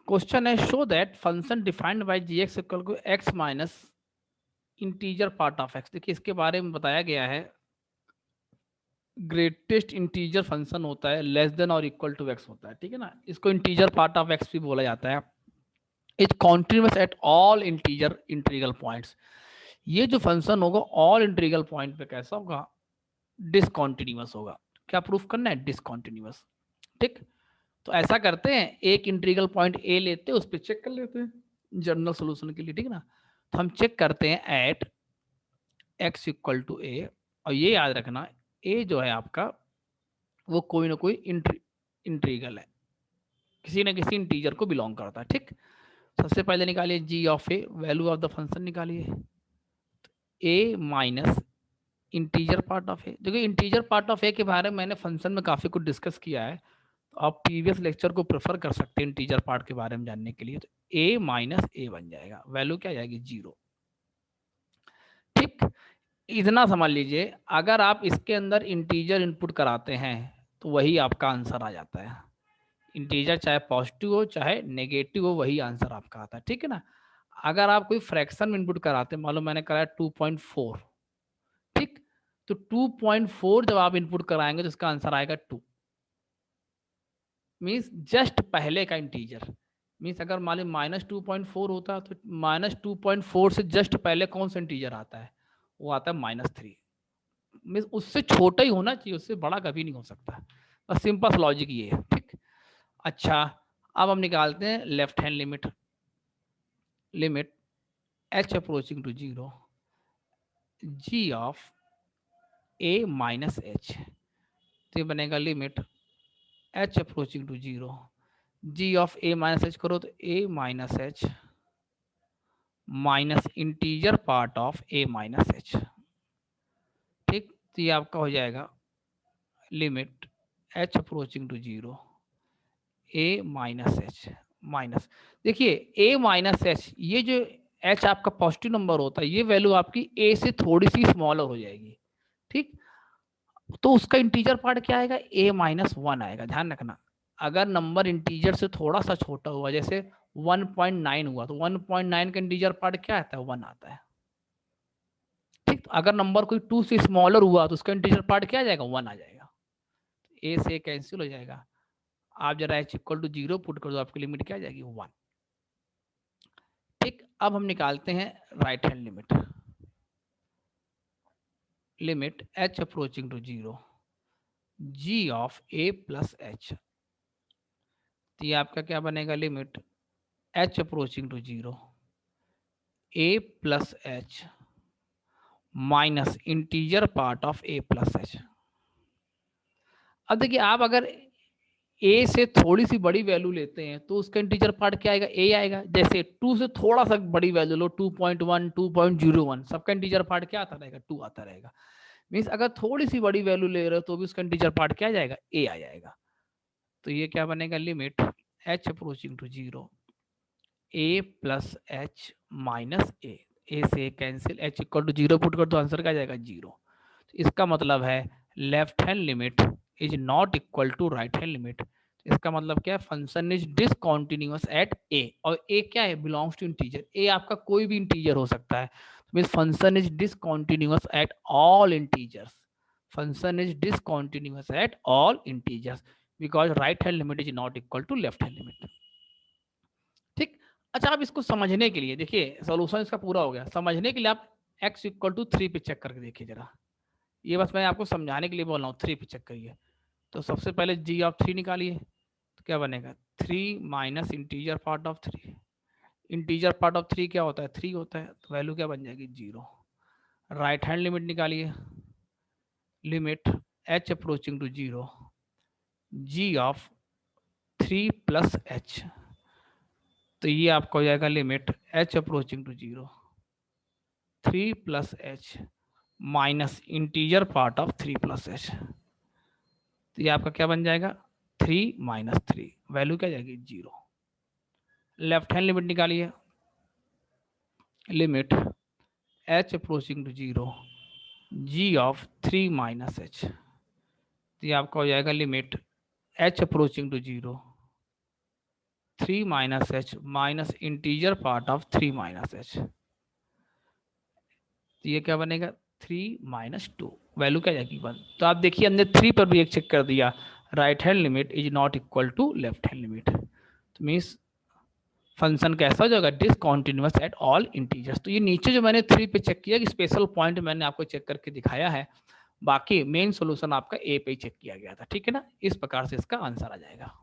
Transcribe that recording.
Question है show that function defined by G X equal to X minus integer part of X. देखिए इसके बारे में बताया गया है, ग्रेटेस्ट इंटीजर फंक्शन होता है लेस देन और इक्वल टू एक्स होता है, ठीक है ना। इसको इंटीजर पार्ट ऑफ एक्स भी बोला जाता है। Is continuous at all integer integral points. ये जो फंक्शन होगा ऑल इंटीग्रल पॉइंट पे कैसा होगा, डिसकॉन्टिन्यूस होगा। क्या प्रूफ करना है, डिसकॉन्टिन्यूस। ठीक, तो ऐसा करते हैं, एक इंटीग्रल पॉइंट ए लेते हैं, उस पर चेक कर लेते हैं जनरल सोल्यूशन के लिए, ठीक है ना। तो हम चेक करते हैं एट एक्स इक्वल टू ए, और ये याद रखना ए जो है आपका वो कोई ना कोई इंटीग्रल है, किसी ना किसी इंटीजर को बिलोंग करता है। ठीक, सबसे पहले निकालिए g of a, value of the function निकालिए, a minus integer part of a. देखिए इंटीजर पार्ट ऑफ ए के बारे में मैंने फंक्शन में काफ़ी कुछ डिस्कस किया है, तो आप प्रीवियस लेक्चर को प्रेफर कर सकते हैं इंटीजर पार्ट के बारे में जानने के लिए। तो ए माइनस ए बन जाएगा, वैल्यू क्या आ जाएगी, 0। ठीक, इतना समझ लीजिए, अगर आप इसके अंदर इंटीजर इनपुट कराते हैं तो वही आपका आंसर आ जाता है। इंटीजर चाहे पॉजिटिव हो चाहे नेगेटिव हो, वही आंसर आपका आता है, ठीक है ना। अगर आप कोई फ्रैक्शन में इनपुट कराते हैं, मान लो मैंने कराया 2.4, ठीक, तो 2.4 जब आप इनपुट कराएंगे तो इसका आंसर आएगा 2। मीन्स जस्ट पहले का इंटीजर, मीन्स अगर मान ली -2.4 होता तो -2.4 से जस्ट पहले कौन सा इंटीजर आता है, वो आता है -3। मीन्स उससे छोटा ही होना चाहिए, उससे बड़ा कभी नहीं हो सकता। बस सिंपल लॉजिक ये है। ठीक, अच्छा, अब हम निकालते हैं left hand limit, limit H approaching to 0 ji of a minus H. तो ये बनेगा limit H approaching to 0 ji of a minus h करो तो a minus H minus integer part of a minus h. ठीक, तो ये आपका हो जाएगा limit H approaching to 0 a minus H minus, देखिए ए माइनस एच, ये जो एच आपका पॉजिटिव नंबर होता है, ये वैल्यू आपकी ए से थोड़ी सी स्मॉलर हो जाएगी। ठीक, तो उसका इंटीजर पार्ट क्या आएगा, ए माइनस 1 आएगा। ध्यान रखना, अगर नंबर इंटीजर से थोड़ा सा छोटा हुआ, जैसे 1.9 हुआ, तो 1.9 का इंटीजर पार्ट क्या आता है, 1 आता है। ठीक, तो अगर नंबर कोई 2 से स्मॉलर हुआ तो उसका इंटीजर पार्ट क्या आ जाएगा, 1 आ जाएगा। ए से कैंसिल हो जाएगा, आप जरा एच इक्वल टू 0 पुट कर दो, आपकी लिमिट क्या आ जाएगी, 1। ठीक, अब हम निकालते हैं right hand limit, limit H approaching to 0 ji of A plus H. तो ये आपका क्या बनेगा, limit H approaching to 0 A plus H minus integer part of A plus H. अब देखिए, आप अगर ए से थोड़ी सी बड़ी वैल्यू लेते हैं तो उसका इंटीजर पार्ट क्या आएगा, ए आएगा। जैसे 2 से थोड़ा सा बड़ी वैल्यू लो, 2.1 2.01, सबका इंटीजर पार्ट क्या आता रहेगा, 2 आता रहेगा। मीन्स अगर थोड़ी सी बड़ी वैल्यू ले रहे हो तो भी उसका इंटीजर पार्ट क्या आ जाएगा, ए आ जाएगा। तो ये क्या बनेगा, limit H approaching to 0 A plus H minus a से cancel, h equal to 0 put कर तो आंसर क्या आ जाएगा, 0। इसका मतलब है left hand limit is not equal to right hand limit. इसका मतलब क्या है, function is discontinuous at A, और ए क्या है, बिलोंग्स टू इंटीजर। ए आपका कोई भी इंटीजर हो सकता है, mean function is discontinuous at all integers. Function is discontinuous at all integers because right hand limit is not equal to left hand limit. ठीक, अच्छा, आप इसको समझने के लिए देखिए, सोल्यूशन इसका पूरा हो गया। समझने के लिए आप एक्स इक्वल टू 3 पे चेक करके देखिए जरा, ये बस मैं आपको समझाने के लिए बोल रहा हूँ, 3 पे चेक करिए। तो सबसे पहले जी ऑफ 3 निकालिए, तो क्या बनेगा, 3 minus integer part of 3। Integer part of 3 क्या होता है, 3 होता है, तो वैल्यू क्या बन जाएगी, 0। राइट हैंड लिमिट निकालिए, limit H approaching to 0 ji of 3 plus H. तो ये आपका हो जाएगा limit H approaching to 0 3 plus H minus integer part of 3 plus H. तो ये आपका क्या बन जाएगा, 3 माइनस 3, वैल्यू क्या जाएगी, 0। लेफ्ट हैंड लिमिट निकालिए, limit H approaching to 0 ji of 3 minus H. तो ये आपका हो जाएगा limit H approaching to 0 3 minus H minus integer part of 3 minus H, तो ये क्या बनेगा 3 माइनस 2, वैल्यू क्या जाएगी 1। तो आप देखिए हमने 3 पर भी एक चेक कर दिया, right hand limit is not equal to left hand limit, तो मीन्स फंक्शन कैसा हो जाएगा डिसकॉन्टिन्यूअस एट ऑल इंटीजर्स। तो ये नीचे जो मैंने 3 पे चेक किया कि स्पेशल पॉइंट मैंने आपको चेक करके दिखाया है, बाकी मेन सोल्यूशन आपका ए पे चेक किया गया था, ठीक है ना। इस प्रकार से इसका आंसर आ जाएगा।